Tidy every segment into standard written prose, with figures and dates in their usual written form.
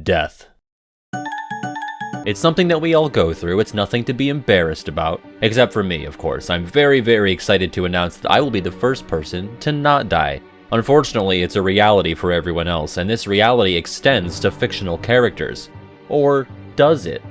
Death. It's something that we all go through, it's nothing to be embarrassed about. Except for me, of course. I'm very, very excited to announce that I will be the first person to not die. Unfortunately, it's a reality for everyone else, and this reality extends to fictional characters. Or does it?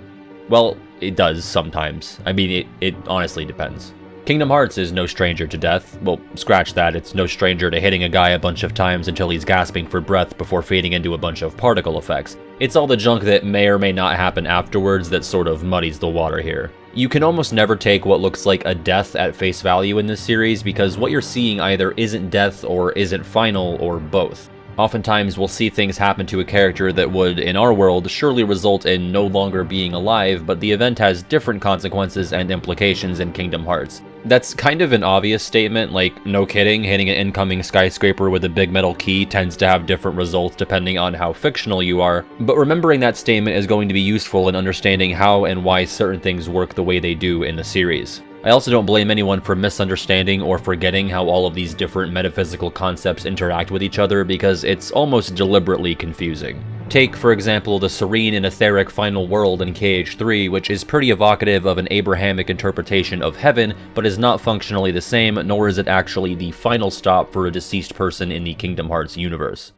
Well, it does sometimes. I mean, it honestly depends. Kingdom Hearts is no stranger to death. Well, scratch that, it's no stranger to hitting a guy a bunch of times until he's gasping for breath before fading into a bunch of particle effects. It's all the junk that may or may not happen afterwards that sort of muddies the water here. You can almost never take what looks like a death at face value in this series because what you're seeing either isn't death or isn't final or both. Oftentimes we'll see things happen to a character that would, in our world, surely result in no longer being alive, but the event has different consequences and implications in Kingdom Hearts. That's kind of an obvious statement, like, no kidding, hitting an incoming skyscraper with a big metal key tends to have different results depending on how fictional you are, but remembering that statement is going to be useful in understanding how and why certain things work the way they do in the series. I also don't blame anyone for misunderstanding or forgetting how all of these different metaphysical concepts interact with each other because it's almost deliberately confusing. Take, for example, the serene and etheric final world in KH3, which is pretty evocative of an Abrahamic interpretation of heaven, but is not functionally the same, nor is it actually the final stop for a deceased person in the Kingdom Hearts universe.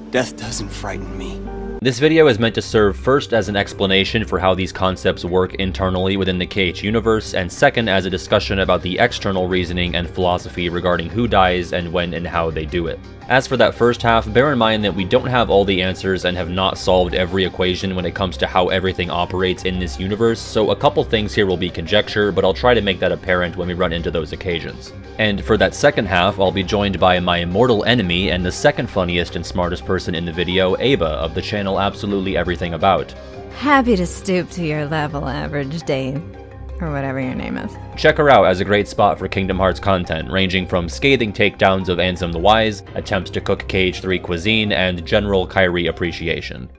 Death doesn't frighten me. This video is meant to serve first as an explanation for how these concepts work internally within the KH universe, and second as a discussion about the external reasoning and philosophy regarding who dies and when and how they do it. As for that first half, bear in mind that we don't have all the answers and have not solved every equation when it comes to how everything operates in this universe, so a couple things here will be conjecture, but I'll try to make that apparent when we run into those occasions. And for that second half, I'll be joined by my immortal enemy and the second funniest and smartest person in the video, Aeba of the channel Absolutely Everything About. Happy to stoop to your level, average Dave. Or whatever your name is. Check her out as a great spot for Kingdom Hearts content, ranging from scathing takedowns of Ansem the Wise, attempts to cook KH3 cuisine, and general Kairi appreciation.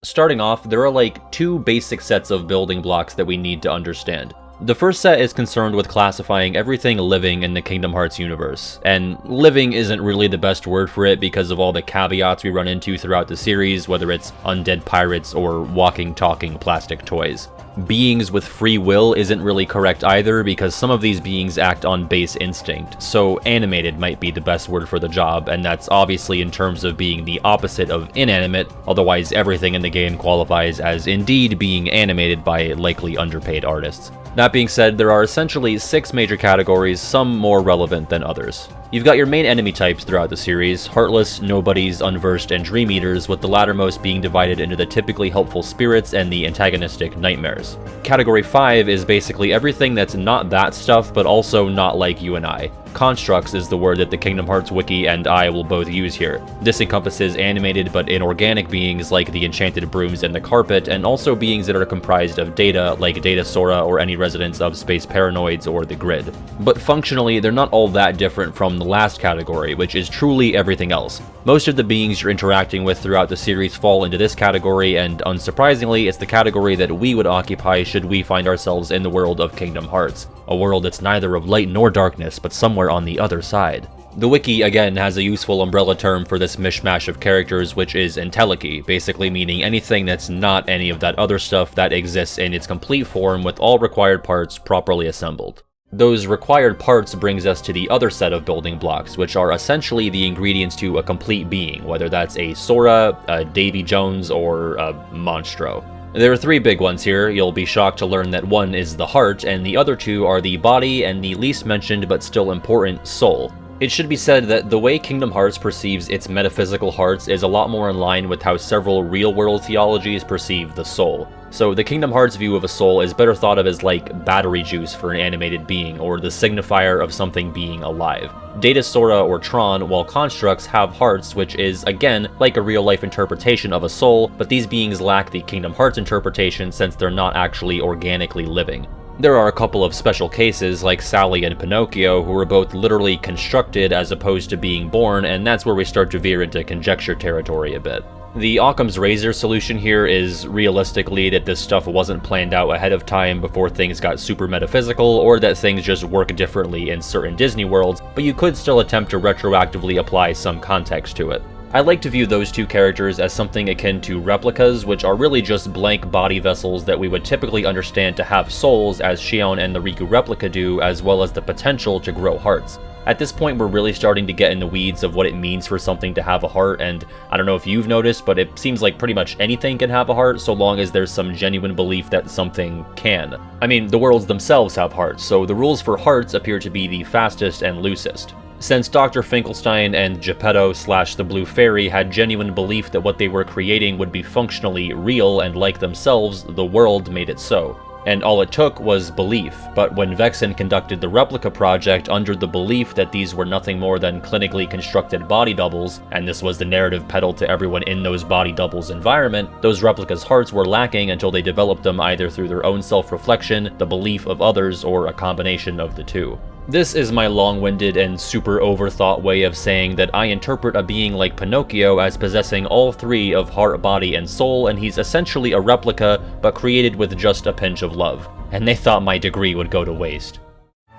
Starting off, there are like two basic sets of building blocks that we need to understand. The first set is concerned with classifying everything living in the Kingdom Hearts universe, and living isn't really the best word for it because of all the caveats we run into throughout the series, whether it's undead pirates or walking, talking plastic toys. Beings with free will isn't really correct either because some of these beings act on base instinct, so animated might be the best word for the job, and that's obviously in terms of being the opposite of inanimate, otherwise everything in the game qualifies as indeed being animated by likely underpaid artists. That being said, there are essentially 6 major categories, some more relevant than others. You've got your main enemy types throughout the series, Heartless, Nobodies, Unversed, and Dream Eaters, with the lattermost being divided into the typically helpful spirits and the antagonistic nightmares. Category 5 is basically everything that's not that stuff, but also not like you and I. Constructs is the word that the Kingdom Hearts wiki and I will both use here. This encompasses animated but inorganic beings like the enchanted brooms and the carpet, and also beings that are comprised of data like Data Sora or any residents of Space Paranoids or the Grid. But functionally, they're not all that different from the last category, which is truly everything else. Most of the beings you're interacting with throughout the series fall into this category, and unsurprisingly, it's the category that we would occupy should we find ourselves in the world of Kingdom Hearts. A world that's neither of light nor darkness, but somewhere on the other side. The wiki, again, has a useful umbrella term for this mishmash of characters, which is entelechy, basically meaning anything that's not any of that other stuff that exists in its complete form with all required parts properly assembled. Those required parts brings us to the other set of building blocks, which are essentially the ingredients to a complete being, whether that's a Sora, a Davy Jones, or a Monstro. There are 3 big ones here. You'll be shocked to learn that one is the heart, and the other 2 are the body and the least mentioned but still important soul. It should be said that the way Kingdom Hearts perceives its metaphysical hearts is a lot more in line with how several real-world theologies perceive the soul. So the Kingdom Hearts view of a soul is better thought of as like battery juice for an animated being, or the signifier of something being alive. Data Sora or Tron, while constructs, have hearts, which is, again, like a real-life interpretation of a soul, but these beings lack the Kingdom Hearts interpretation since they're not actually organically living. There are a couple of special cases like Sally and Pinocchio who were both literally constructed as opposed to being born, and that's where we start to veer into conjecture territory a bit. The Occam's razor solution here is realistically that this stuff wasn't planned out ahead of time before things got super metaphysical, or that things just work differently in certain Disney worlds, but you could still attempt to retroactively apply some context to it. I like to view those two characters as something akin to replicas, which are really just blank body vessels that we would typically understand to have souls, as Xion and the Riku replica do, as well as the potential to grow hearts. At this point, we're really starting to get in the weeds of what it means for something to have a heart, and I don't know if you've noticed, but it seems like pretty much anything can have a heart so long as there's some genuine belief that something can. I mean, the worlds themselves have hearts, so the rules for hearts appear to be the fastest and loosest. Since Dr. Finkelstein and Geppetto/the Blue Fairy had genuine belief that what they were creating would be functionally real and like themselves, the world made it so. And all it took was belief, but when Vexen conducted the replica project under the belief that these were nothing more than clinically constructed body doubles, and this was the narrative peddled to everyone in those body doubles' environment, those replicas' hearts were lacking until they developed them either through their own self-reflection, the belief of others, or a combination of the two. This is my long-winded and super overthought way of saying that I interpret a being like Pinocchio as possessing all three of heart, body, and soul, and he's essentially a replica, but created with just a pinch of love. And they thought my degree would go to waste.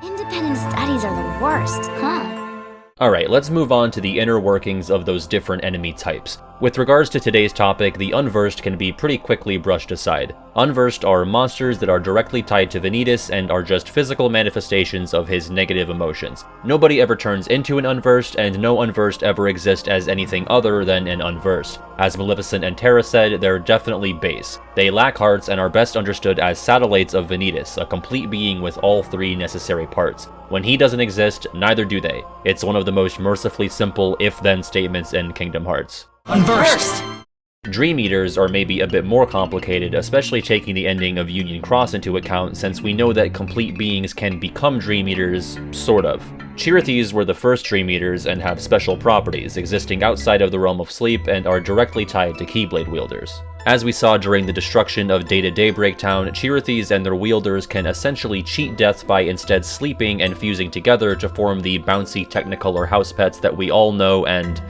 Independent studies are the worst, huh? Alright, let's move on to the inner workings of those different enemy types. With regards to today's topic, the Unversed can be pretty quickly brushed aside. Unversed are monsters that are directly tied to Vanitas and are just physical manifestations of his negative emotions. Nobody ever turns into an Unversed, and no Unversed ever exist as anything other than an Unversed. As Maleficent and Terra said, they're definitely base. They lack hearts and are best understood as satellites of Vanitas, a complete being with all three necessary parts. When he doesn't exist, neither do they. It's one of the most mercifully simple if-then statements in Kingdom Hearts. Unversed! Dream Eaters are maybe a bit more complicated, especially taking the ending of Union Cross into account, since we know that complete beings can become Dream Eaters, sort of. Chirithes were the first Dream Eaters and have special properties, existing outside of the realm of sleep and are directly tied to Keyblade wielders. As we saw during the destruction of Data Daybreak Town, Chirithes and their wielders can essentially cheat death by instead sleeping and fusing together to form the bouncy Technicolor house pets that we all know and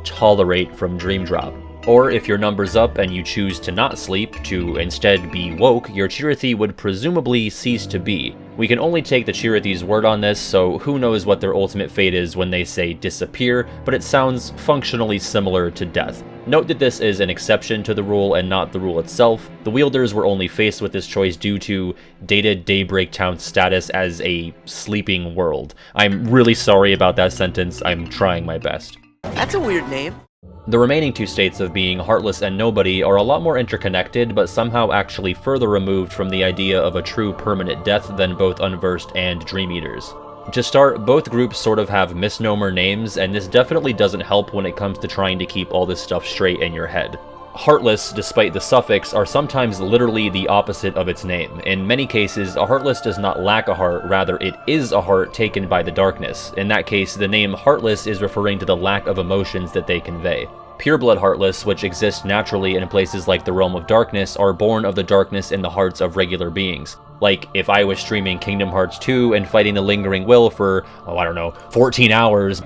tolerate from Dream Drop. Or if your number's up and you choose to not sleep, to instead be woke, your Chirithy would presumably cease to be. We can only take the Chirithy's word on this, so who knows what their ultimate fate is when they say disappear, but it sounds functionally similar to death. Note that this is an exception to the rule and not the rule itself. The wielders were only faced with this choice due to Data Daybreak Town's status as a sleeping world. I'm really sorry about that sentence, I'm trying my best. That's a weird name. The remaining two states of being Heartless and Nobody are a lot more interconnected, but somehow actually further removed from the idea of a true permanent death than both Unversed and Dream Eaters. To start, both groups sort of have misnomer names, and this definitely doesn't help when it comes to trying to keep all this stuff straight in your head. Heartless, despite the suffix, are sometimes literally the opposite of its name. In many cases, a Heartless does not lack a heart, rather it is a heart taken by the darkness. In that case, the name Heartless is referring to the lack of emotions that they convey. Pureblood Heartless, which exist naturally in places like the Realm of Darkness, are born of the darkness in the hearts of regular beings. Like, if I was streaming Kingdom Hearts 2 and fighting the Lingering Will for, 14 hours,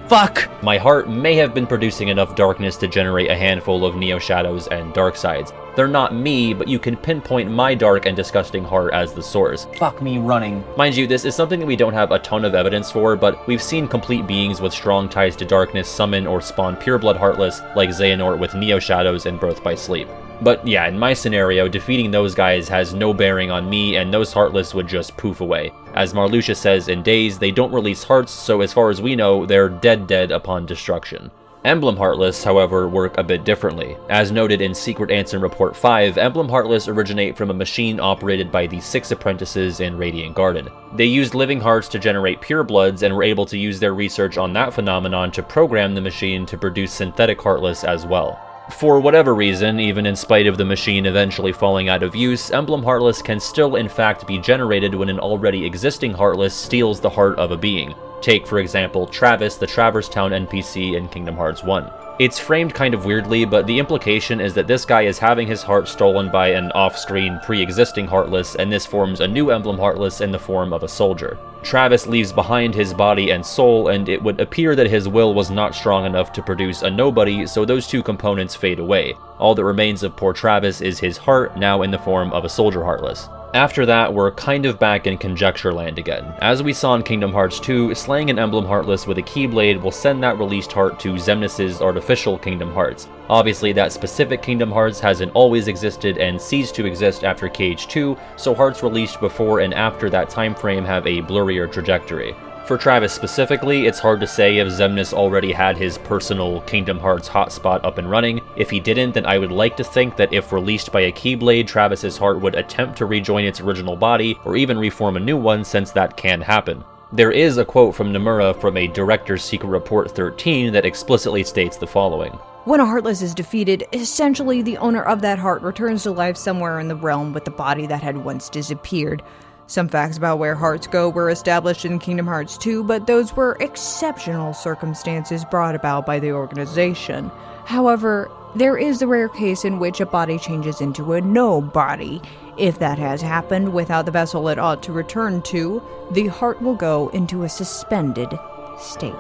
my heart may have been producing enough darkness to generate a handful of Neo Shadows and Dark Sides. They're not me, but you can pinpoint my dark and disgusting heart as the source. Fuck me running. Mind you, this is something that we don't have a ton of evidence for, but we've seen complete beings with strong ties to darkness summon or spawn Pureblood Heartless, like Xehanort with Neo Shadows and Birth by Sleep. But yeah, in my scenario, defeating those guys has no bearing on me, and those Heartless would just poof away. As Marluxia says in Days, they don't release hearts, so as far as we know, they're dead upon destruction. Emblem Heartless, however, work a bit differently. As noted in Secret Answer Report 5, Emblem Heartless originate from a machine operated by the 6 apprentices in Radiant Garden. They used living hearts to generate purebloods and were able to use their research on that phenomenon to program the machine to produce synthetic Heartless as well. For whatever reason, even in spite of the machine eventually falling out of use, Emblem Heartless can still in fact be generated when an already existing Heartless steals the heart of a being. Take, for example, Travis, the Traverse Town NPC in Kingdom Hearts 1. It's framed kind of weirdly, but the implication is that this guy is having his heart stolen by an off-screen, pre-existing Heartless, and this forms a new emblem Heartless in the form of a soldier. Travis leaves behind his body and soul, and it would appear that his will was not strong enough to produce a nobody, so those two components fade away. All that remains of poor Travis is his heart, now in the form of a soldier Heartless. After that, we're kind of back in Conjecture Land again. As we saw in Kingdom Hearts 2, slaying an emblem Heartless with a Keyblade will send that released heart to Xemnus' artificial Kingdom Hearts. Obviously, that specific Kingdom Hearts hasn't always existed and ceased to exist after KH2, so hearts released before and after that time frame have a blurrier trajectory. For Travis specifically, it's hard to say if Xemnus already had his personal Kingdom Hearts hotspot up and running. If he didn't, then I would like to think that if released by a Keyblade, Travis's heart would attempt to rejoin its original body, or even reform a new one, since that can happen. There is a quote from Nomura from a Director's Secret Report 13 that explicitly states the following. When a Heartless is defeated, essentially the owner of that heart returns to life somewhere in the realm with the body that had once disappeared. Some facts about where hearts go were established in Kingdom Hearts 2, but those were exceptional circumstances brought about by the organization. However, there is the rare case in which a body changes into a nobody. If that has happened without the vessel it ought to return to, the heart will go into a suspended state.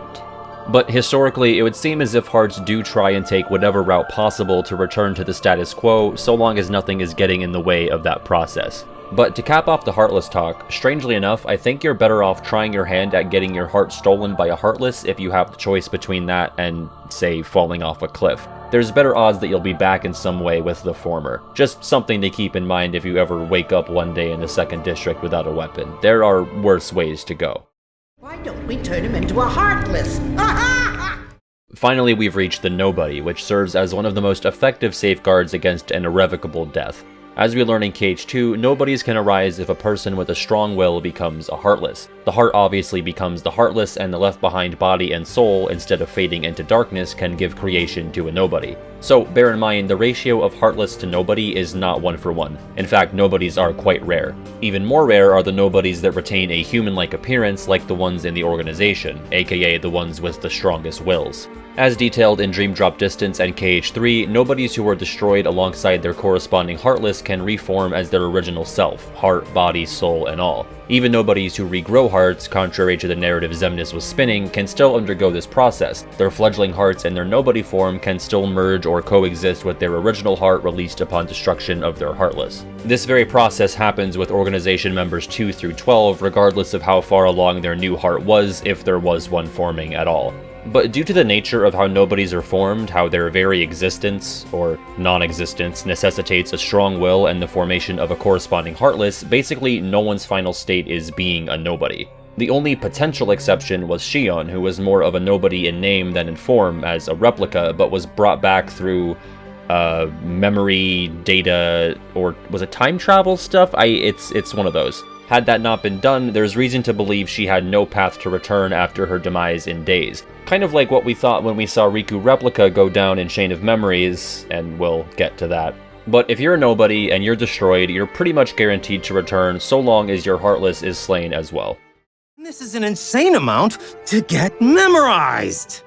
But historically, it would seem as if hearts do try and take whatever route possible to return to the status quo, so long as nothing is getting in the way of that process. But to cap off the Heartless talk, strangely enough, I think you're better off trying your hand at getting your heart stolen by a Heartless if you have the choice between that and, say, falling off a cliff. There's better odds that you'll be back in some way with the former. Just something to keep in mind if you ever wake up one day in the 2nd District without a weapon. There are worse ways to go. Why don't we turn him into a Heartless? Finally, we've reached the Nobody, which serves as one of the most effective safeguards against an irrevocable death. As we learn in KH2, nobodies can arise if a person with a strong will becomes a Heartless. The heart obviously becomes the Heartless, and the left behind body and soul, instead of fading into darkness, can give creation to a nobody. So bear in mind, the ratio of Heartless to nobody is not 1-for-1. In fact, nobodies are quite rare. Even more rare are the nobodies that retain a human-like appearance like the ones in the organization, aka the ones with the strongest wills. As detailed in Dream Drop Distance and KH3, nobodies who were destroyed alongside their corresponding Heartless can reform as their original self, heart, body, soul, and all. Even nobodies who regrow hearts, contrary to the narrative Xemnus was spinning, can still undergo this process. Their fledgling hearts in their nobody form can still merge or coexist with their original heart released upon destruction of their Heartless. This very process happens with organization members 2 through 12, regardless of how far along their new heart was, if there was one forming at all. But due to the nature of how nobodies are formed, how their very existence, or non-existence, necessitates a strong will and the formation of a corresponding Heartless, basically no one's final state is being a nobody. The only potential exception was Shion, who was more of a nobody in name than in form as a replica, but was brought back through memory, data, or was it time travel stuff? It's one of those. Had that not been done, there's reason to believe she had no path to return after her demise in Days. Kind of like what we thought when we saw Riku Replica go down in Chain of Memories, and we'll get to that. But if you're a nobody and you're destroyed, you're pretty much guaranteed to return so long as your Heartless is slain as well. This is an insane amount to get memorized!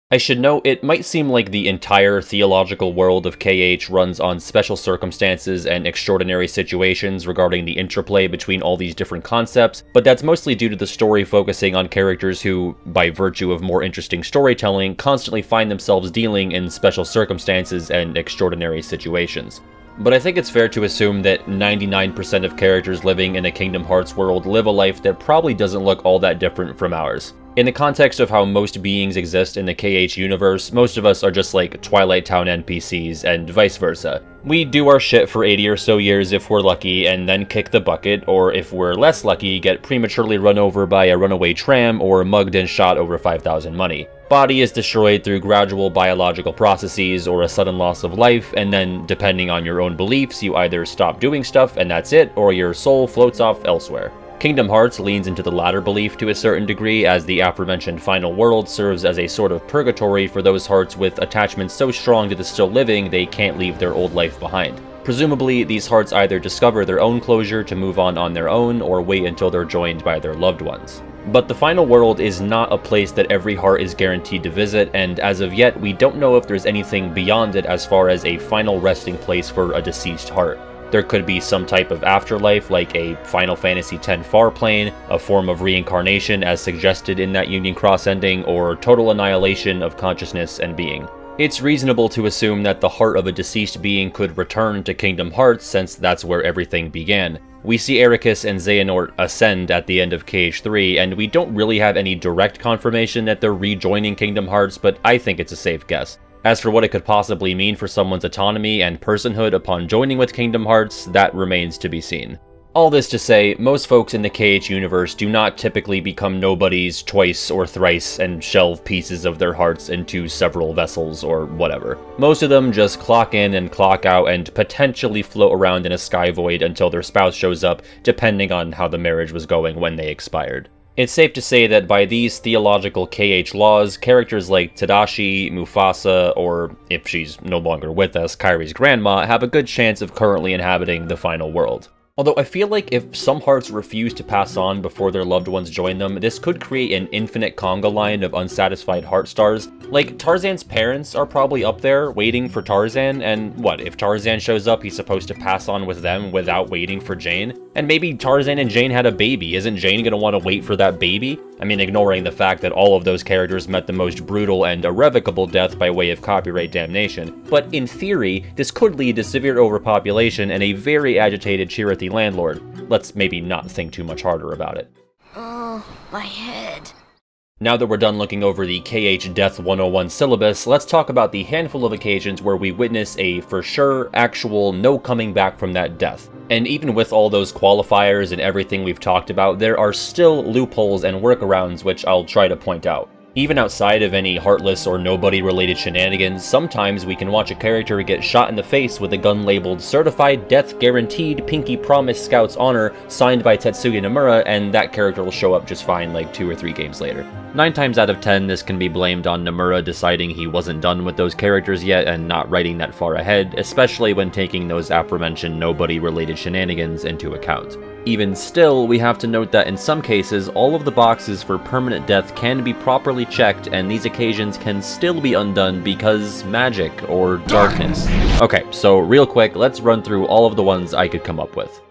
I should note, it might seem like the entire theological world of KH runs on special circumstances and extraordinary situations regarding the interplay between all these different concepts, but that's mostly due to the story focusing on characters who, by virtue of more interesting storytelling, constantly find themselves dealing in special circumstances and extraordinary situations. But I think it's fair to assume that 99% of characters living in a Kingdom Hearts world live a life that probably doesn't look all that different from ours. In the context of how most beings exist in the KH universe, most of us are just like Twilight Town NPCs, and vice versa. We do our shit for 80 or so years if we're lucky, and then kick the bucket, or if we're less lucky, get prematurely run over by a runaway tram or mugged and shot over 5,000 money. Body is destroyed through gradual biological processes or a sudden loss of life, and then, depending on your own beliefs, you either stop doing stuff and that's it, or your soul floats off elsewhere. Kingdom Hearts leans into the latter belief to a certain degree, as the aforementioned final world serves as a sort of purgatory for those hearts with attachments so strong to the still living they can't leave their old life behind. Presumably, these hearts either discover their own closure to move on their own, or wait until they're joined by their loved ones. But the final world is not a place that every heart is guaranteed to visit, and as of yet, we don't know if there's anything beyond it as far as a final resting place for a deceased heart. There could be some type of afterlife, like a Final Fantasy X far plane, a form of reincarnation as suggested in that Union Cross ending, or total annihilation of consciousness and being. It's reasonable to assume that the heart of a deceased being could return to Kingdom Hearts, since that's where everything began. We see Ericus and Xehanort ascend at the end of KH3, and we don't really have any direct confirmation that they're rejoining Kingdom Hearts, but I think it's a safe guess. As for what it could possibly mean for someone's autonomy and personhood upon joining with Kingdom Hearts, that remains to be seen. All this to say, most folks in the KH universe do not typically become nobodies twice or thrice and shelve pieces of their hearts into several vessels or whatever. Most of them just clock in and clock out and potentially float around in a sky void until their spouse shows up, depending on how the marriage was going when they expired. It's safe to say that by these theological KH laws, characters like Tadashi, Mufasa, or, if she's no longer with us, Kairi's grandma, have a good chance of currently inhabiting the final world. Although I feel like if some hearts refuse to pass on before their loved ones join them, this could create an infinite conga line of unsatisfied heart stars. Like, Tarzan's parents are probably up there waiting for Tarzan, and what, if Tarzan shows up, he's supposed to pass on with them without waiting for Jane? And maybe Tarzan and Jane had a baby, isn't Jane gonna want to wait for that baby? I mean, ignoring the fact that all of those characters met the most brutal and irrevocable death by way of copyright damnation. But in theory, this could lead to severe overpopulation and a very agitated Chirithy landlord. Let's maybe not think too much harder about it. Oh, my head. Now that we're done looking over the KH Death 101 syllabus, let's talk about the handful of occasions where we witness a for sure, actual, no coming back from that death. And even with all those qualifiers and everything we've talked about, there are still loopholes and workarounds which I'll try to point out. Even outside of any Heartless or Nobody related shenanigans, sometimes we can watch a character get shot in the face with a gun labeled Certified Death Guaranteed Pinky Promise Scout's Honor signed by Tetsuya Nomura, and that character will show up just fine like 2 or 3 games later. 9 times out of 10, this can be blamed on Nomura deciding he wasn't done with those characters yet and not writing that far ahead, especially when taking those aforementioned Nobody related shenanigans into account. Even still, we have to note that in some cases, all of the boxes for permanent death can be properly checked, and these occasions can still be undone because magic or darkness. Okay, so real quick, let's run through all of the ones I could come up with.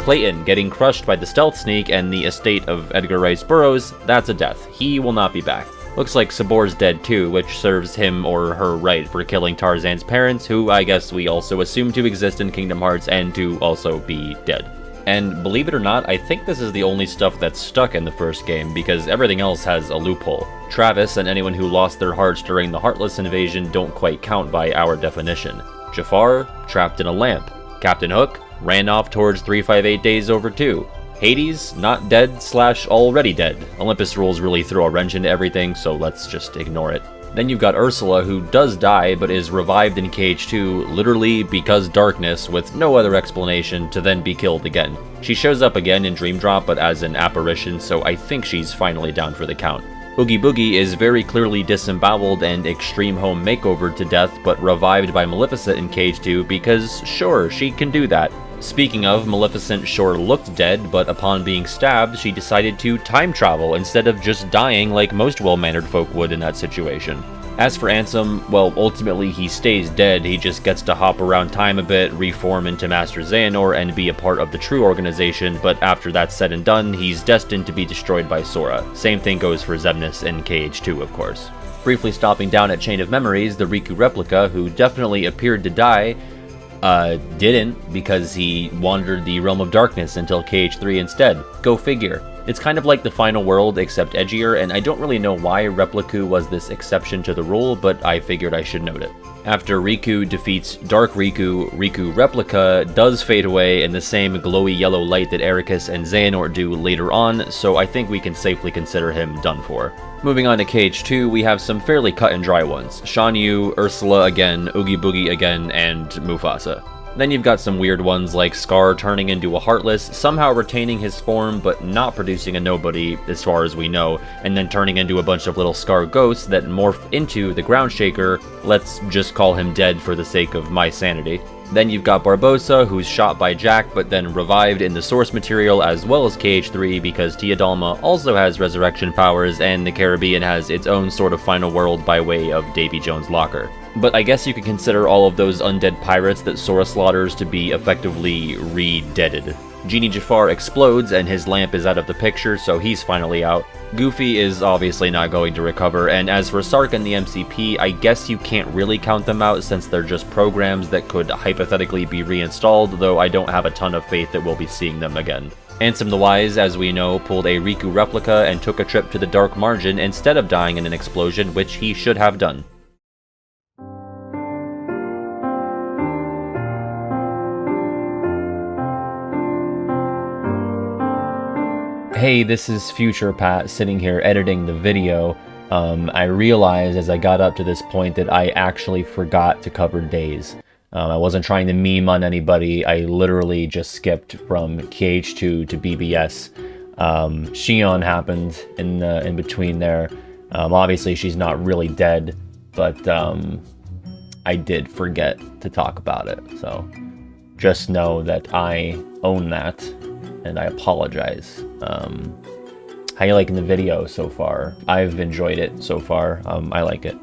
Clayton getting crushed by the Stealth Sneak and the estate of Edgar Rice Burroughs, that's a death. He will not be back. Looks like Sabor's dead too, which serves him or her right for killing Tarzan's parents, who I guess we also assume to exist in Kingdom Hearts and to also be dead. And believe it or not, I think this is the only stuff that's stuck in the first game, because everything else has a loophole. Travis and anyone who lost their hearts during the Heartless invasion don't quite count by our definition. Jafar, trapped in a lamp. Captain Hook, ran off towards 358 Days Over 2. Hades, not dead / already dead. Olympus rules really throw a wrench into everything, so let's just ignore it. Then you've got Ursula, who does die, but is revived in KH2 literally because darkness, with no other explanation, to then be killed again. She shows up again in Dream Drop, but as an apparition, so I think she's finally down for the count. Oogie Boogie is very clearly disemboweled and Extreme Home Makeover to death, but revived by Maleficent in KH2 because, sure, she can do that. Speaking of, Maleficent sure looked dead, but upon being stabbed, she decided to time travel instead of just dying like most well-mannered folk would in that situation. As for Ansem, well, ultimately he stays dead, he just gets to hop around time a bit, reform into Master Xehanort, and be a part of the True Organization, but after that's said and done, he's destined to be destroyed by Sora. Same thing goes for Xemnus in KH2, of course. Briefly stopping down at Chain of Memories, the Riku replica, who definitely appeared to die, didn't, because he wandered the Realm of Darkness until KH3 instead. Go figure. It's kind of like the final world, except edgier, and I don't really know why Repliku was this exception to the rule, but I figured I should note it. After Riku defeats Dark Riku, Riku Replica does fade away in the same glowy yellow light that Ericus and Xehanort do later on, so I think we can safely consider him done for. Moving on to KH2, we have some fairly cut and dry ones. Shan Yu, Ursula again, Oogie Boogie again, and Mufasa. Then you've got some weird ones like Scar turning into a Heartless, somehow retaining his form but not producing a Nobody, as far as we know, and then turning into a bunch of little Scar ghosts that morph into the Ground Shaker. Let's just call him dead for the sake of my sanity. Then you've got Barbossa, who's shot by Jack but then revived in the source material, as well as KH3 because Tia Dalma also has resurrection powers, and the Caribbean has its own sort of final world by way of Davy Jones' locker. But I guess you could consider all of those undead pirates that Sora slaughters to be effectively re-deaded. Genie Jafar explodes and his lamp is out of the picture, so he's finally out. Goofy is obviously not going to recover, and as for Sark and the MCP, I guess you can't really count them out since they're just programs that could hypothetically be reinstalled, though I don't have a ton of faith that we'll be seeing them again. Ansem the Wise, as we know, pulled a Riku replica and took a trip to the Dark Margin instead of dying in an explosion, which he should have done. Hey, this is Future Pat sitting here editing the video. I realized as I got up to this point that I actually forgot to cover days. I wasn't trying to meme on anybody. I literally just skipped from KH2 to BBS. Xion happened in between there. Obviously she's not really dead, but I did forget to talk about it. So just know that I own that. And I apologize. How you liking the video so far? I've enjoyed it so far. I like it.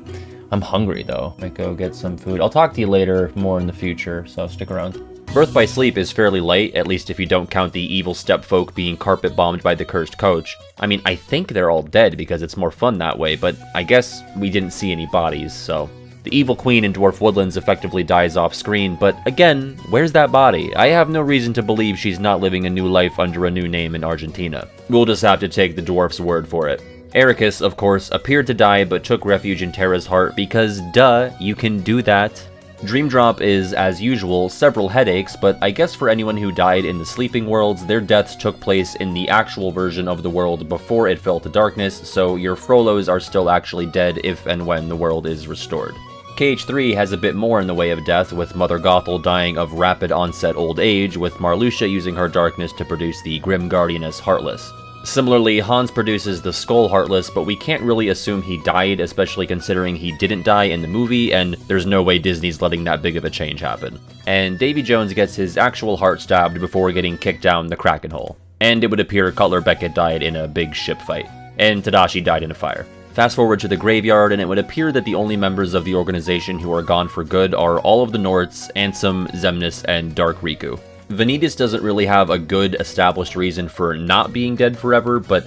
I'm hungry though. Might go get some food. I'll talk to you later, more in the future, so stick around. Birth by Sleep is fairly light, at least if you don't count the evil stepfolk being carpet bombed by the cursed coach. I mean, I think they're all dead because it's more fun that way, but I guess we didn't see any bodies, so... The evil queen in Dwarf Woodlands effectively dies off screen, but again, where's that body? I have no reason to believe she's not living a new life under a new name in Argentina. We'll just have to take the dwarf's word for it. Ericus, of course, appeared to die but took refuge in Terra's heart because, duh, you can do that. Dream Drop is, as usual, several headaches, but I guess for anyone who died in the sleeping worlds, their deaths took place in the actual version of the world before it fell to darkness, so your Frolos are still actually dead if and when the world is restored. KH3 has a bit more in the way of death, with Mother Gothel dying of rapid onset old age, with Marluxia using her darkness to produce the Grim Guardianess Heartless. Similarly, Hans produces the Skull Heartless, but we can't really assume he died, especially considering he didn't die in the movie, and there's no way Disney's letting that big of a change happen. And Davy Jones gets his actual heart stabbed before getting kicked down the Kraken hole. And it would appear Cutler Beckett died in a big ship fight. And Tadashi died in a fire. Fast forward to the graveyard, and it would appear that the only members of the organization who are gone for good are all of the Norts, Ansem, Xemnus, and Dark Riku. Vanitas doesn't really have a good established reason for not being dead forever, but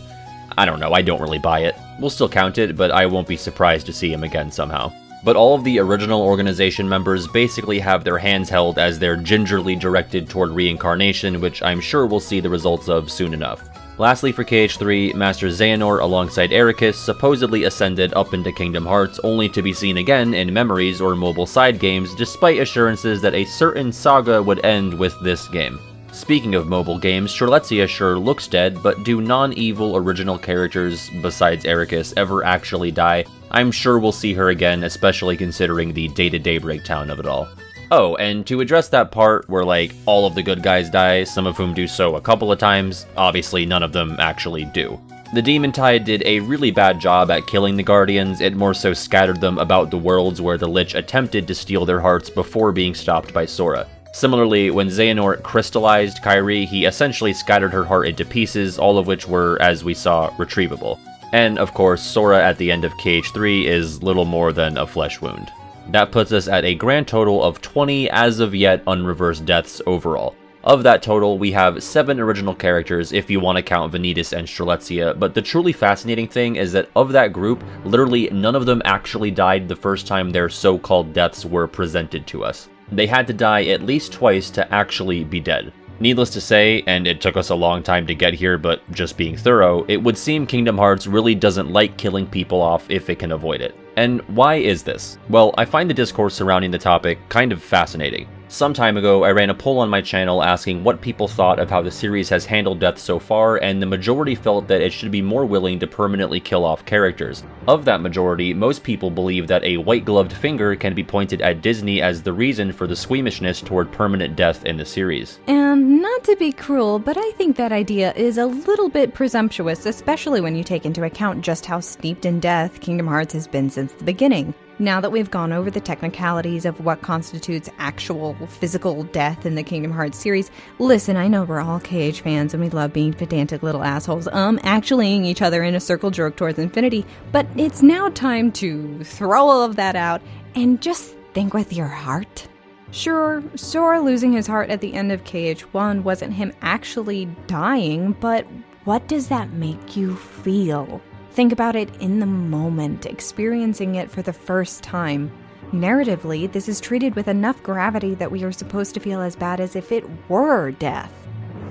I don't know, I don't really buy it. We'll still count it, but I won't be surprised to see him again somehow. But all of the original organization members basically have their hands held as they're gingerly directed toward reincarnation, which I'm sure we'll see the results of soon enough. Lastly for KH3, Master Xehanort alongside Ericus supposedly ascended up into Kingdom Hearts, only to be seen again in memories or mobile side games, despite assurances that a certain saga would end with this game. Speaking of mobile games, Strelitzia sure looks dead, but do non-evil original characters, besides Ericus, ever actually die? I'm sure we'll see her again, especially considering the day-to-day breakdown of it all. Oh, and to address that part where, like, all of the good guys die, some of whom do so a couple of times, obviously none of them actually do. The Demon Tide did a really bad job at killing the Guardians. It more so scattered them about the worlds where the Lich attempted to steal their hearts before being stopped by Sora. Similarly, when Xehanort crystallized Kairi, he essentially scattered her heart into pieces, all of which were, as we saw, retrievable. And, of course, Sora at the end of KH3 is little more than a flesh wound. That puts us at a grand total of 20 as of yet unreversed deaths overall. Of that total, we have 7 original characters if you want to count Vanitas and Strelitzia, but the truly fascinating thing is that of that group, literally none of them actually died the first time their so-called deaths were presented to us. They had to die at least twice to actually be dead. Needless to say, and it took us a long time to get here, but just being thorough, it would seem Kingdom Hearts really doesn't like killing people off if it can avoid it. And why is this? Well, I find the discourse surrounding the topic kind of fascinating. Some time ago, I ran a poll on my channel asking what people thought of how the series has handled death so far, and the majority felt that it should be more willing to permanently kill off characters. Of that majority, most people believe that a white-gloved finger can be pointed at Disney as the reason for the squeamishness toward permanent death in the series. And not to be cruel, but I think that idea is a little bit presumptuous, especially when you take into account just how steeped in death Kingdom Hearts has been since the beginning. Now that we've gone over the technicalities of what constitutes actual physical death in the Kingdom Hearts series, listen, I know we're all KH fans and we love being pedantic little assholes, actuallying each other in a circle jerk towards infinity, but it's now time to throw all of that out and just think with your heart. Sure, Sora losing his heart at the end of KH1 wasn't him actually dying, but what does that make you feel? Think about it in the moment, experiencing it for the first time. Narratively, this is treated with enough gravity that we are supposed to feel as bad as if it were death.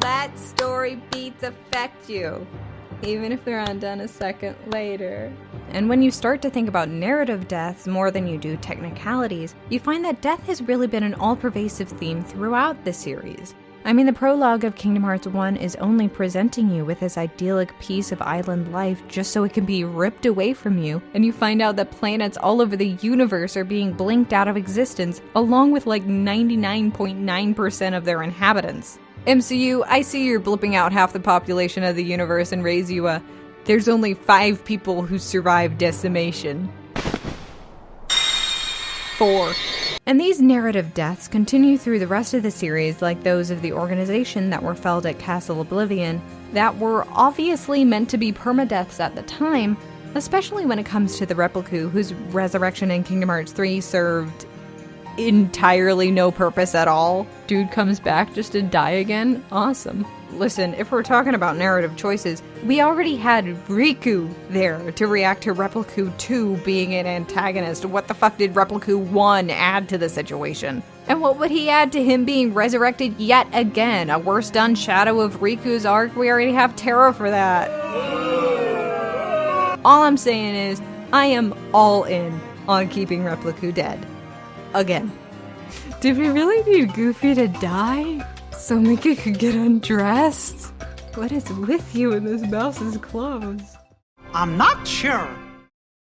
Let story beats affect you, even if they're undone a second later. And when you start to think about narrative deaths more than you do technicalities, you find that death has really been an all-pervasive theme throughout the series. I mean, the prologue of Kingdom Hearts 1 is only presenting you with this idyllic piece of island life just so it can be ripped away from you, and you find out that planets all over the universe are being blinked out of existence, along with like 99.9% of their inhabitants. MCU, I see you're blipping out half the population of the universe and raise you a, there's only 5 people who survived decimation. 4. And these narrative deaths continue through the rest of the series, like those of the organization that were felled at Castle Oblivion, that were obviously meant to be permadeaths at the time, especially when it comes to the Replicou, whose resurrection in Kingdom Hearts 3 served entirely no purpose at all. Dude comes back just to die again? Awesome. Listen, if we're talking about narrative choices, we already had Riku there to react to Replicou 2 being an antagonist. What the fuck did Replicou 1 add to the situation? And what would he add to him being resurrected yet again? A worse done shadow of Riku's arc? We already have Terra for that. All I'm saying is, I am all in on keeping Replicou dead. Again. Did we really need Goofy to die so Mickey could get undressed? What is with you in this mouse's clothes? I'm not sure.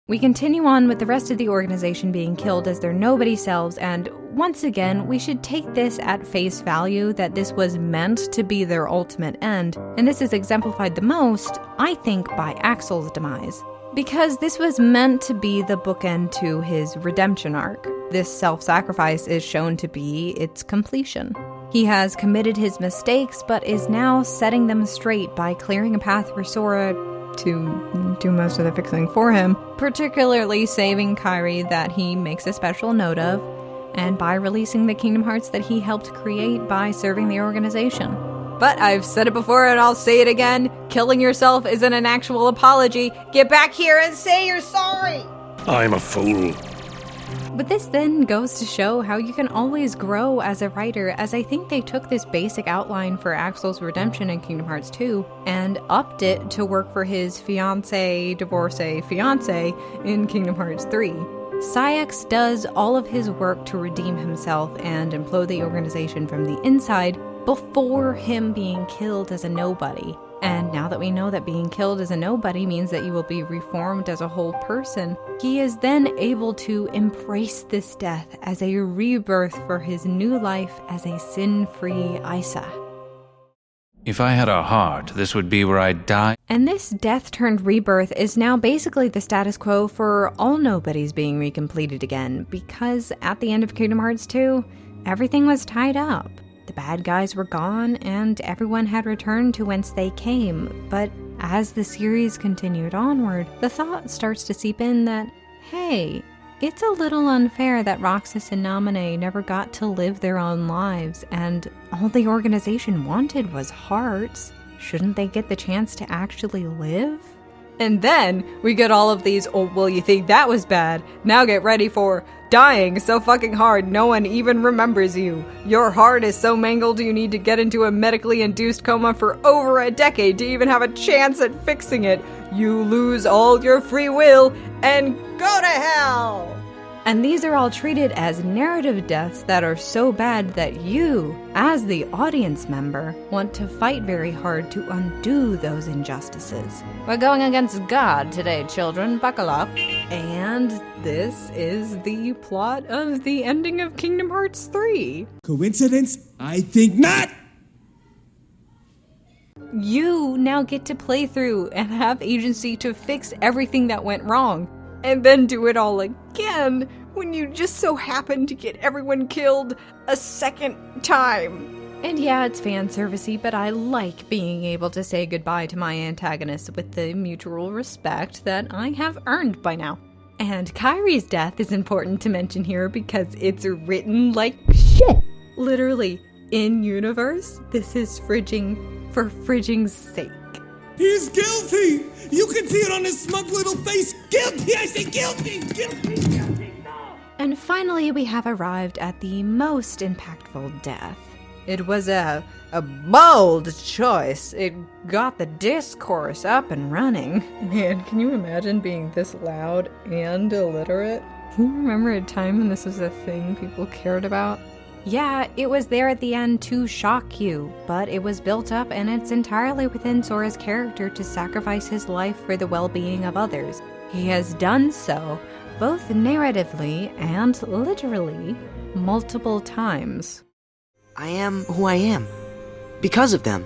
We continue on with the rest of the organization being killed as their nobody selves, and once again, we should take this at face value that this was meant to be their ultimate end, and this is exemplified the most, I think, by Axel's demise. Because this was meant to be the bookend to his redemption arc. This self-sacrifice is shown to be its completion. He has committed his mistakes, but is now setting them straight by clearing a path for Sora to do most of the fixing for him, particularly saving Kairi that he makes a special note of, and by releasing the Kingdom Hearts that he helped create by serving the organization. But I've said it before and I'll say it again, killing yourself isn't an actual apology. Get back here and say you're sorry! I'm a fool. But this then goes to show how you can always grow as a writer, as I think they took this basic outline for Axel's redemption in Kingdom Hearts 2 and upped it to work for his divorcee fiance in Kingdom Hearts 3. Saïx does all of his work to redeem himself and implode the organization from the inside before him being killed as a nobody. And now that we know that being killed as a nobody means that you will be reformed as a whole person, he is then able to embrace this death as a rebirth for his new life as a sin-free Isa. If I had a heart, this would be where I'd die. And this death-turned-rebirth is now basically the status quo for all nobodies being recompleted again, because at the end of Kingdom Hearts 2, everything was tied up. The bad guys were gone, and everyone had returned to whence they came, but as the series continued onward, the thought starts to seep in that, hey, it's a little unfair that Roxas and Naminé never got to live their own lives, and all the organization wanted was hearts. Shouldn't they get the chance to actually live? And then we get all of these, oh, well, you think that was bad. Now get ready for dying so fucking hard no one even remembers you. Your heart is so mangled you need to get into a medically induced coma for over a decade to even have a chance at fixing it. You lose all your free will and go to hell! And these are all treated as narrative deaths that are so bad that you, as the audience member, want to fight very hard to undo those injustices. We're going against God today, children. Buckle up. And this is the plot of the ending of Kingdom Hearts 3. Coincidence? I think not! You now get to play through and have agency to fix everything that went wrong. And then do it all again when you just so happen to get everyone killed a second time. And yeah, it's fan servicey, but I like being able to say goodbye to my antagonists with the mutual respect that I have earned by now. And Kairi's death is important to mention here because it's written like shit. Literally, in universe, this is fridging for fridging's sake. He's guilty! You can see it on his smug little face! Guilty! I say guilty! Guilty! Guilty! No! And finally, we have arrived at the most impactful death. It was a bold choice. It got the discourse up and running. Man, can you imagine being this loud and illiterate? Can you remember a time when this was a thing people cared about? Yeah, it was there at the end to shock you, but it was built up and it's entirely within Sora's character to sacrifice his life for the well-being of others. He has done so, both narratively and literally, multiple times. I am who I am. Because of them.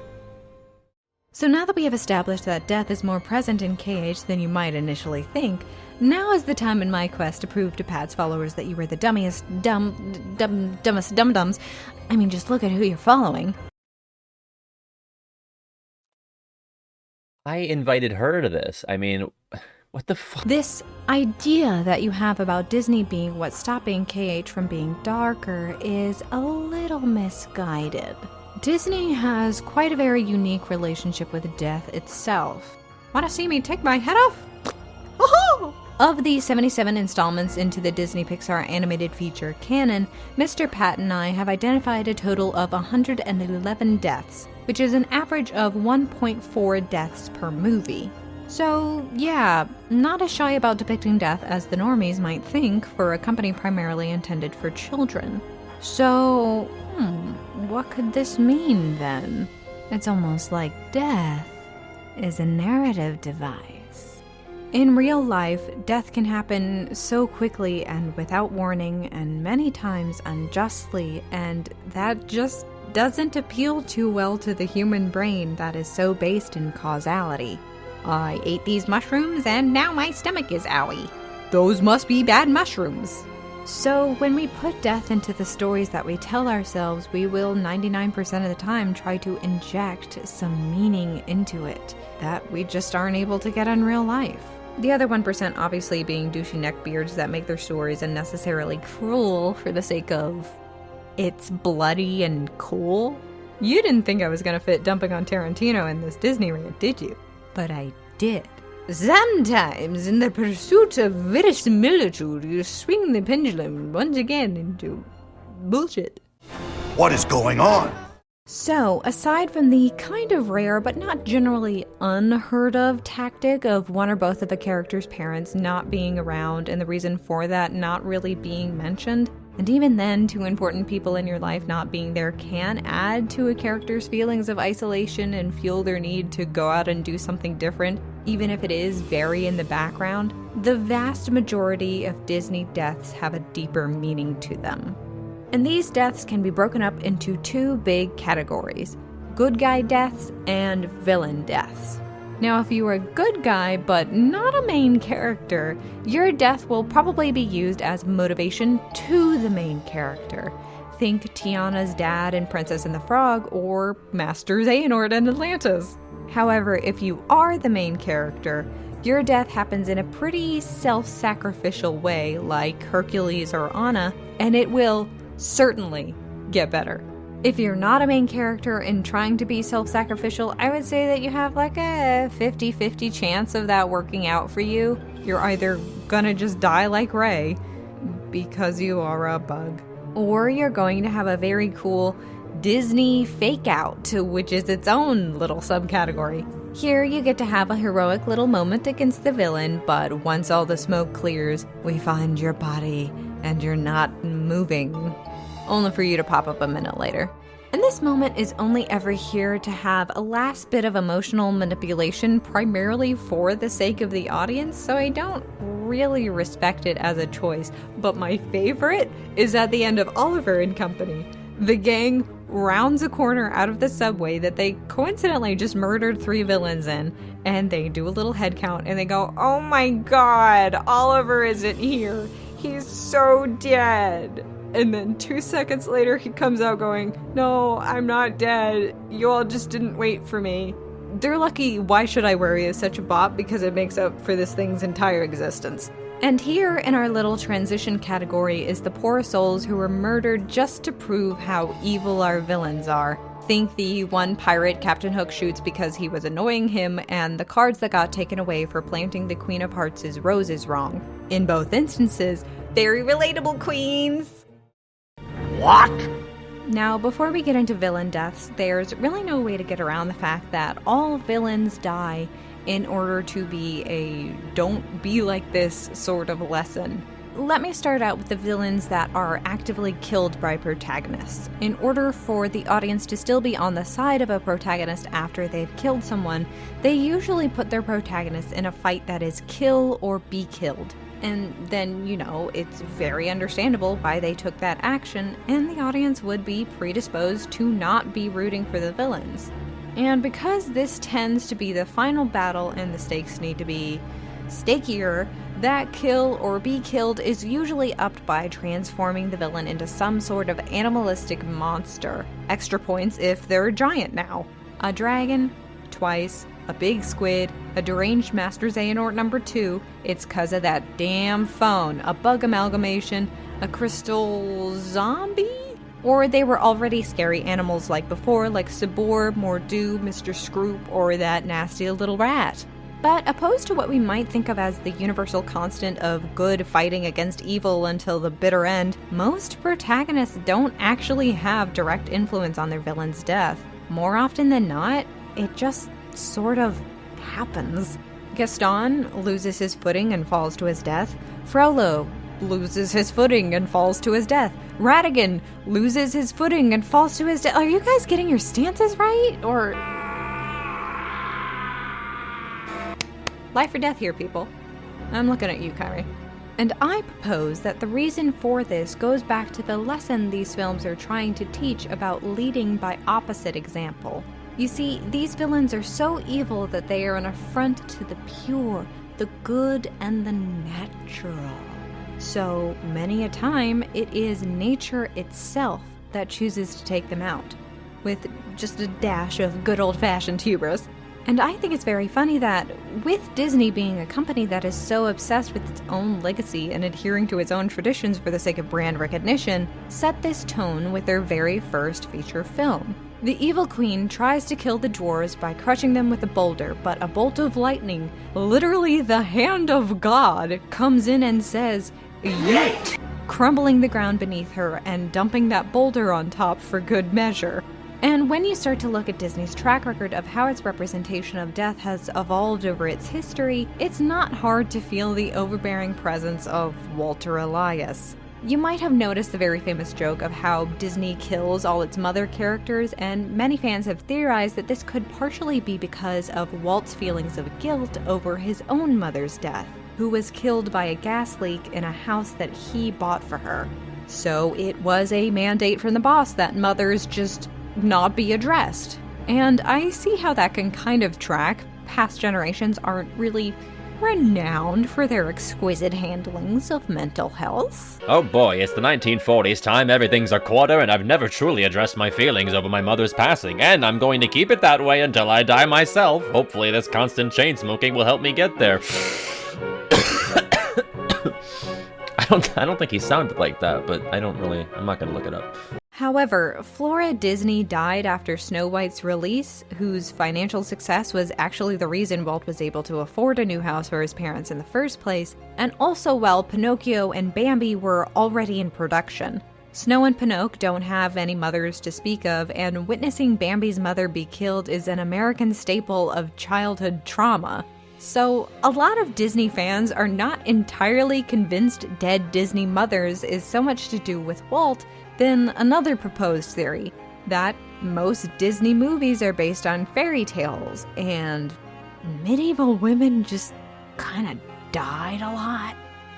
So now that we have established that death is more present in KH than you might initially think, now is the time in my quest to prove to Pat's followers that you were the dumbest dum-dums. I mean, just look at who you're following. I invited her to this. I mean, what the fuck? This idea that you have about Disney being what's stopping KH from being darker is a little misguided. Disney has quite a very unique relationship with death itself. Want to see me take my head off? Oh-ho! Of the 77 installments into the Disney Pixar animated feature canon, Mr. Pat and I have identified a total of 111 deaths, which is an average of 1.4 deaths per movie. So, yeah, not as shy about depicting death as the normies might think for a company primarily intended for children. So, what could this mean then? It's almost like death is a narrative device. In real life, death can happen so quickly and without warning, and many times unjustly, and that just doesn't appeal too well to the human brain that is so based in causality. I ate these mushrooms and now my stomach is owie. Those must be bad mushrooms. So when we put death into the stories that we tell ourselves, we will 99% of the time try to inject some meaning into it that we just aren't able to get in real life. The other 1% obviously being douchey neckbeards that make their stories unnecessarily cruel for the sake of it's bloody and cool. You didn't think I was gonna fit dumping on Tarantino in this Disney rant, did you? But I did. Sometimes, in the pursuit of verisimilitude, you swing the pendulum once again into bullshit. What is going on? So, aside from the kind of rare but not generally unheard of tactic of one or both of the character's parents not being around and the reason for that not really being mentioned, and even then, two important people in your life not being there can add to a character's feelings of isolation and fuel their need to go out and do something different, even if it is very in the background. The vast majority of Disney deaths have a deeper meaning to them. And these deaths can be broken up into two big categories: good guy deaths and villain deaths. Now, if you are a good guy but not a main character, your death will probably be used as motivation to the main character. Think Tiana's dad in Princess and the Frog or Master Xehanort in Atlantis. However, if you are the main character, your death happens in a pretty self-sacrificial way like Hercules or Anna, and it will certainly get better. If you're not a main character and trying to be self-sacrificial, I would say that you have like a 50-50 chance of that working out for you. You're either gonna just die like Rey, because you are a bug, or you're going to have a very cool Disney fake out, which is its own little subcategory. Here you get to have a heroic little moment against the villain, but once all the smoke clears, we find your body and you're not moving, only for you to pop up a minute later. And this moment is only ever here to have a last bit of emotional manipulation primarily for the sake of the audience, so I don't really respect it as a choice. But my favorite is at the end of Oliver and Company. The gang rounds a corner out of the subway that they coincidentally just murdered 3 villains in, and they do a little head count and they go, "Oh my god, Oliver isn't here." he's so dead. And then 2 seconds later, he comes out going, no, I'm not dead. You all just didn't wait for me. They're lucky Why Should I Worry is such a bop because it makes up for this thing's entire existence. And here in our little transition category is the poor souls who were murdered just to prove how evil our villains are. Think the one pirate Captain Hook shoots because he was annoying him, and the cards that got taken away for planting the Queen of Hearts' roses wrong. In both instances, very relatable, queens! What? Now, before we get into villain deaths, there's really no way to get around the fact that all villains die in order to be a don't be like this sort of lesson. Let me start out with the villains that are actively killed by protagonists. In order for the audience to still be on the side of a protagonist after they've killed someone, they usually put their protagonist in a fight that is kill or be killed. And then, it's very understandable why they took that action, and the audience would be predisposed to not be rooting for the villains. And because this tends to be the final battle and the stakes need to be stakier, that kill or be killed is usually upped by transforming the villain into some sort of animalistic monster. Extra points if they're a giant now. A dragon, twice. A big squid, a deranged Master Xehanort number 2, it's 'cause of that damn phone, a bug amalgamation, a crystal zombie? Or they were already scary animals like before, like Sabor, Mordu, Mr. Scroop, or that nasty little rat. But opposed to what we might think of as the universal constant of good fighting against evil until the bitter end, most protagonists don't actually have direct influence on their villain's death. More often than not, it just sort of happens. Gaston loses his footing and falls to his death. Frollo loses his footing and falls to his death. Ratigan loses his footing and falls to his death. Are you guys getting your stances right? Or life or death here, people. I'm looking at you, Kyrie. And I propose that the reason for this goes back to the lesson these films are trying to teach about leading by opposite example. You see, these villains are so evil that they are an affront to the pure, the good, and the natural. So many a time, it is nature itself that chooses to take them out, with just a dash of good old-fashioned hubris. And I think it's very funny that, with Disney being a company that is so obsessed with its own legacy and adhering to its own traditions for the sake of brand recognition, set this tone with their very first feature film. The evil queen tries to kill the dwarves by crushing them with a boulder, but a bolt of lightning, literally the hand of God, comes in and says, "Yeet!" crumbling the ground beneath her and dumping that boulder on top for good measure. And when you start to look at Disney's track record of how its representation of death has evolved over its history, it's not hard to feel the overbearing presence of Walter Elias. You might have noticed the very famous joke of how Disney kills all its mother characters, and many fans have theorized that this could partially be because of Walt's feelings of guilt over his own mother's death, who was killed by a gas leak in a house that he bought for her. So it was a mandate from the boss that mothers just not be addressed. And I see how that can kind of track. Past generations aren't really renowned for their exquisite handlings of mental health. Oh boy, it's the 1940s time, everything's a quarter, and I've never truly addressed my feelings over my mother's passing, and I'm going to keep it that way until I die myself. Hopefully this constant chain smoking will help me get there. I don't think he sounded like that, but I'm not gonna look it up. However, Flora Disney died after Snow White's release, whose financial success was actually the reason Walt was able to afford a new house for his parents in the first place, and also while Pinocchio and Bambi were already in production. Snow and Pinocchio don't have any mothers to speak of, and witnessing Bambi's mother be killed is an American staple of childhood trauma. So, a lot of Disney fans are not entirely convinced dead Disney mothers is so much to do with Walt. Then another proposed theory, that most Disney movies are based on fairy tales, and medieval women just kind of died a lot.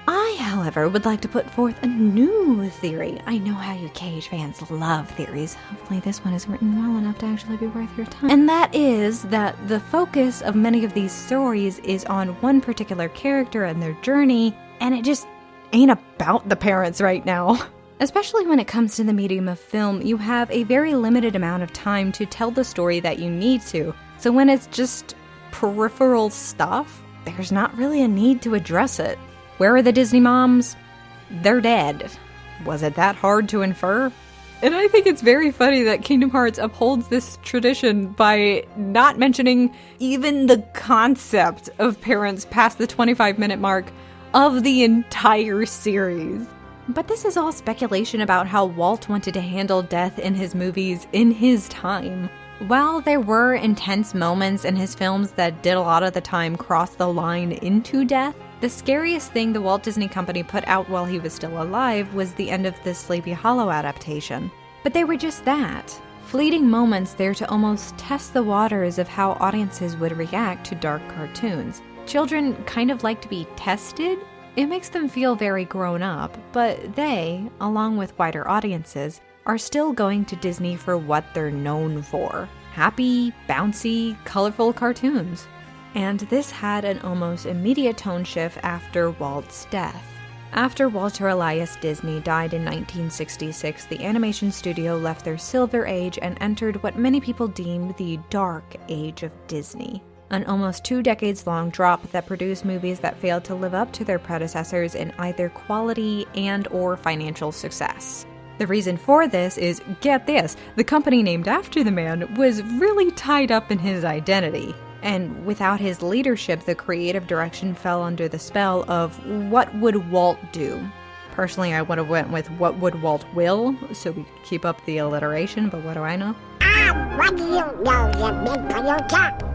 I, however, would like to put forth a new theory. I know how you Cage fans love theories. Hopefully this one is written well enough to actually be worth your time. And that is that the focus of many of these stories is on one particular character and their journey, and it ain't about the parents right now. Especially when it comes to the medium of film, you have a very limited amount of time to tell the story that you need to. So when it's just peripheral stuff, there's not really a need to address it. Where are the Disney moms? They're dead. Was it that hard to infer? And I think it's very funny that Kingdom Hearts upholds this tradition by not mentioning even the concept of parents past the 25-minute mark of the entire series. But this is all speculation about how Walt wanted to handle death in his movies in his time. While there were intense moments in his films that did a lot of the time cross the line into death, the scariest thing the Walt Disney Company put out while he was still alive was the end of the Sleepy Hollow adaptation. But they were just that, fleeting moments there to almost test the waters of how audiences would react to dark cartoons. Children kind of like to be tested. It makes them feel very grown up, but they, along with wider audiences, are still going to Disney for what they're known for. Happy, bouncy, colorful cartoons. And this had an almost immediate tone shift after Walt's death. After Walter Elias Disney died in 1966, the animation studio left their silver age and entered what many people deemed the dark age of Disney. An almost 2 decades long drop that produced movies that failed to live up to their predecessors in either quality and or financial success. The reason for this is, get this, the company named after the man was really tied up in his identity. And without his leadership, the creative direction fell under the spell of what would Walt do? Personally, I would have went with what would Walt will, so we could keep up the alliteration, but what do I know? What do you know, you big coyote?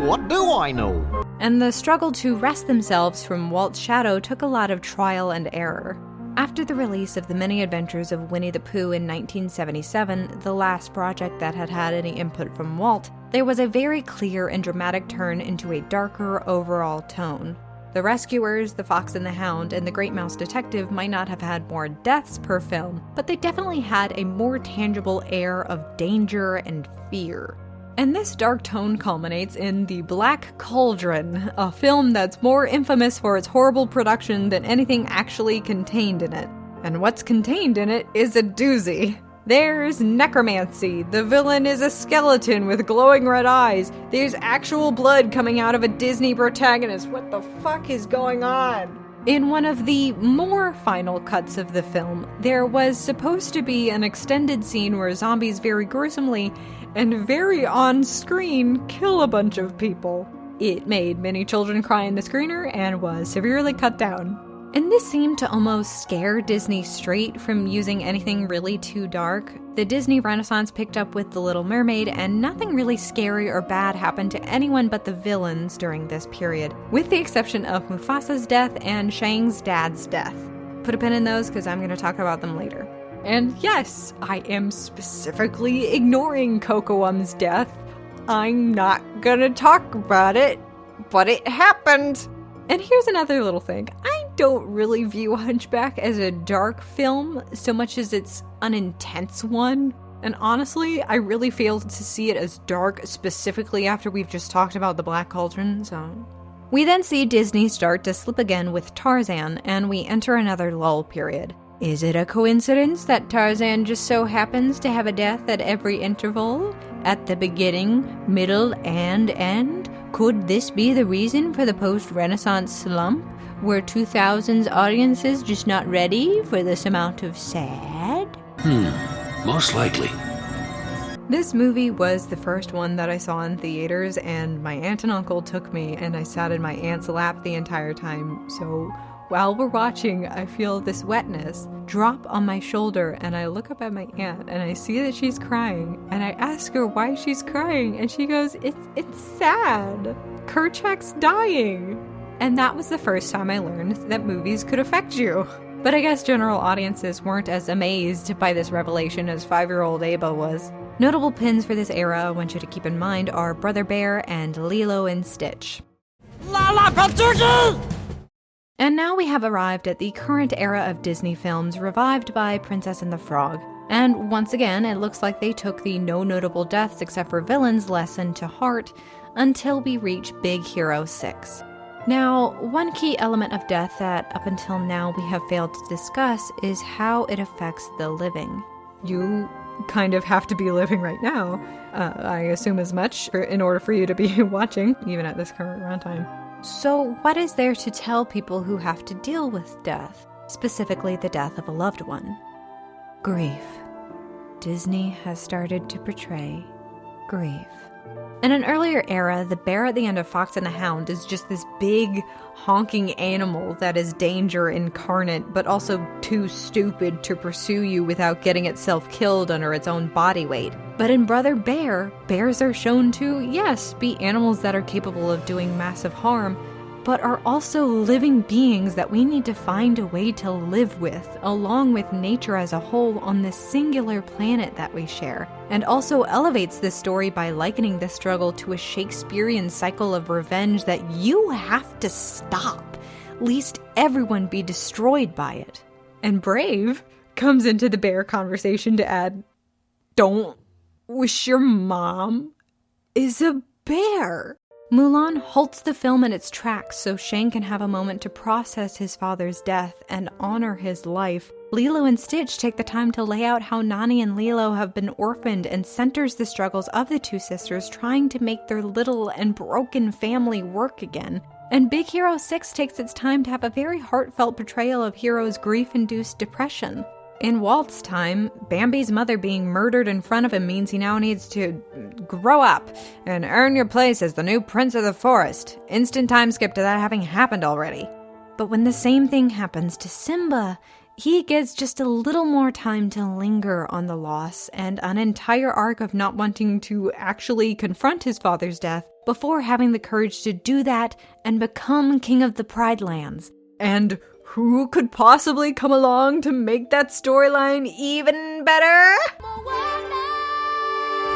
What do I know? And the struggle to wrest themselves from Walt's shadow took a lot of trial and error. After the release of The Many Adventures of Winnie the Pooh in 1977, the last project that had had any input from Walt, there was a very clear and dramatic turn into a darker overall tone. The Rescuers, The Fox and the Hound, and The Great Mouse Detective might not have had more deaths per film, but they definitely had a more tangible air of danger and fear. And this dark tone culminates in The Black Cauldron, a film that's more infamous for its horrible production than anything actually contained in it. And what's contained in it is a doozy. There's necromancy, the villain is a skeleton with glowing red eyes, there's actual blood coming out of a Disney protagonist, what the fuck is going on? In one of the more final cuts of the film, there was supposed to be an extended scene where zombies very gruesomely and very on-screen kill a bunch of people. It made many children cry in the screener and was severely cut down. And this seemed to almost scare Disney straight from using anything really too dark. The Disney Renaissance picked up with The Little Mermaid, and nothing really scary or bad happened to anyone but the villains during this period, with the exception of Mufasa's death and Shang's dad's death. Put a pin in those because I'm going to talk about them later. And yes, I am specifically ignoring Kocoum's death. I'm not going to talk about it, but it happened. And here's another little thing. I don't really view Hunchback as a dark film so much as it's an intense one. And honestly, I really failed to see it as dark specifically after we've just talked about The Black Cauldron, so... We then see Disney start to slip again with Tarzan, and we enter another lull period. Is it a coincidence that Tarzan just so happens to have a death at every interval? At the beginning, middle, and end? Could this be the reason for the post-Renaissance slump? Were 2000's audiences just not ready for this amount of sad? Most likely. This movie was the first one that I saw in theaters, and my aunt and uncle took me, and I sat in my aunt's lap the entire time, so while we're watching, I feel this wetness drop on my shoulder, and I look up at my aunt, and I see that she's crying, and I ask her why she's crying, and she goes, it's sad. Kerchak's dying. And that was the first time I learned that movies could affect you. But I guess general audiences weren't as amazed by this revelation as 5-year-old Aeba was. Notable pins for this era I want you to keep in mind are Brother Bear and Lilo and Stitch. Lala Patootie! And now we have arrived at the current era of Disney films revived by Princess and the Frog. And once again, it looks like they took the no notable deaths except for villains lesson to heart until we reach Big Hero 6. Now, one key element of death that up until now we have failed to discuss is how it affects the living. You kind of have to be living right now. I assume as much in order for you to be watching, even at this current runtime. So what is there to tell people who have to deal with death, specifically the death of a loved one? Grief. Disney has started to portray grief. In an earlier era, the bear at the end of Fox and the Hound is just this big, honking animal that is danger incarnate, but also too stupid to pursue you without getting itself killed under its own body weight. But in Brother Bear, bears are shown to, yes, be animals that are capable of doing massive harm, but are also living beings that we need to find a way to live with, along with nature as a whole on this singular planet that we share, and also elevates this story by likening the struggle to a Shakespearean cycle of revenge that you have to stop, lest everyone be destroyed by it. And Brave comes into the bear conversation to add, don't wish your mom is a bear. Mulan halts the film in its tracks so Shang can have a moment to process his father's death and honor his life. Lilo and Stitch take the time to lay out how Nani and Lilo have been orphaned and centers the struggles of the two sisters trying to make their little and broken family work again. And Big Hero 6 takes its time to have a very heartfelt portrayal of Hero's grief-induced depression. In Walt's time, Bambi's mother being murdered in front of him means he now needs to grow up and earn your place as the new prince of the forest. Instant time skip to that having happened already. But when the same thing happens to Simba, he gets just a little more time to linger on the loss and an entire arc of not wanting to actually confront his father's death before having the courage to do that and become king of the Pride Lands. And who could possibly come along to make that storyline even better?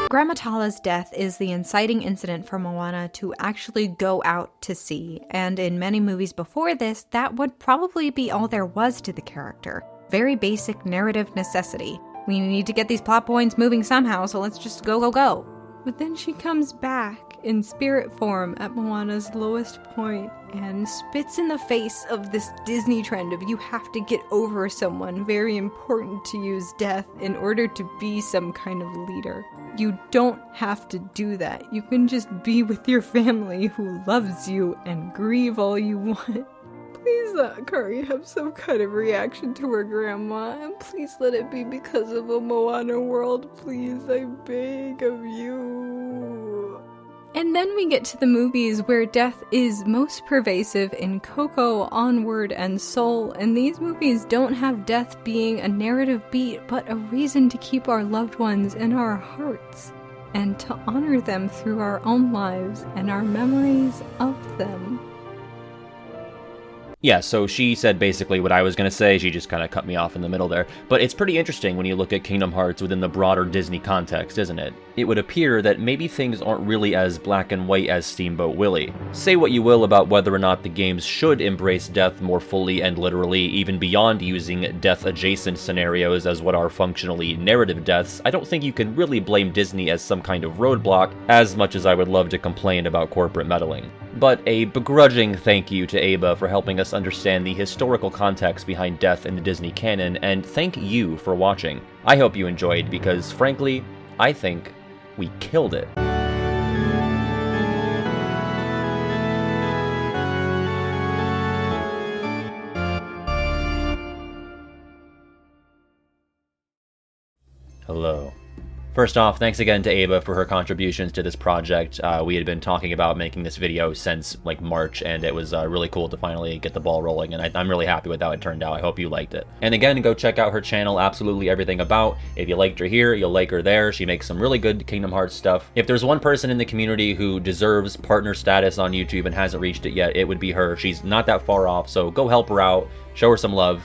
Grandma Tala's death is the inciting incident for Moana to actually go out to sea, and in many movies before this, that would probably be all there was to the character. Very basic narrative necessity. We need to get these plot points moving somehow, so let's just go. But then she comes back in spirit form at Moana's lowest point and spits in the face of this Disney trend of you have to get over someone, very important to use death in order to be some kind of leader. You don't have to do that. You can just be with your family who loves you and grieve all you want. Please let Kari have some kind of reaction to her grandma, and please let it be because of a Moana world, please, I beg of you. And then we get to the movies where death is most pervasive in Coco, Onward, and Soul, and these movies don't have death being a narrative beat, but a reason to keep our loved ones in our hearts, and to honor them through our own lives and our memories of them. Yeah, so she said basically what I was going to say, she just kind of cut me off in the middle there. But it's pretty interesting when you look at Kingdom Hearts within the broader Disney context, isn't it? It would appear that maybe things aren't really as black and white as Steamboat Willie. Say what you will about whether or not the games should embrace death more fully and literally, even beyond using death-adjacent scenarios as what are functionally narrative deaths, I don't think you can really blame Disney as some kind of roadblock, as much as I would love to complain about corporate meddling. But a begrudging thank you to Aeba for helping us understand the historical context behind death in the Disney canon, and thank you for watching. I hope you enjoyed, because frankly, I think we killed it. Hello. First off, thanks again to Aeba for her contributions to this project. We had been talking about making this video since like March, and it was really cool to finally get the ball rolling, and I'm really happy with how it turned out. I hope you liked it. And again, go check out her channel, Absolutely Everything About. If you liked her here, you'll like her there. She makes some really good Kingdom Hearts stuff. If there's one person in the community who deserves partner status on YouTube and hasn't reached it yet, it would be her. She's not that far off, so go help her out, show her some love.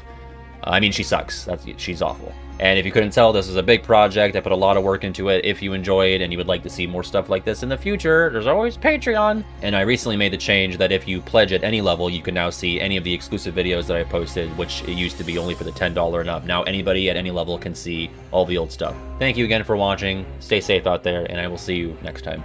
I mean, she sucks. She's awful. And if you couldn't tell, this is a big project. I put a lot of work into it. If you enjoyed and you would like to see more stuff like this in the future, there's always Patreon. And I recently made the change that if you pledge at any level, you can now see any of the exclusive videos that I posted, which it used to be only for the $10 and up. Now anybody at any level can see all the old stuff. Thank you again for watching. Stay safe out there, and I will see you next time.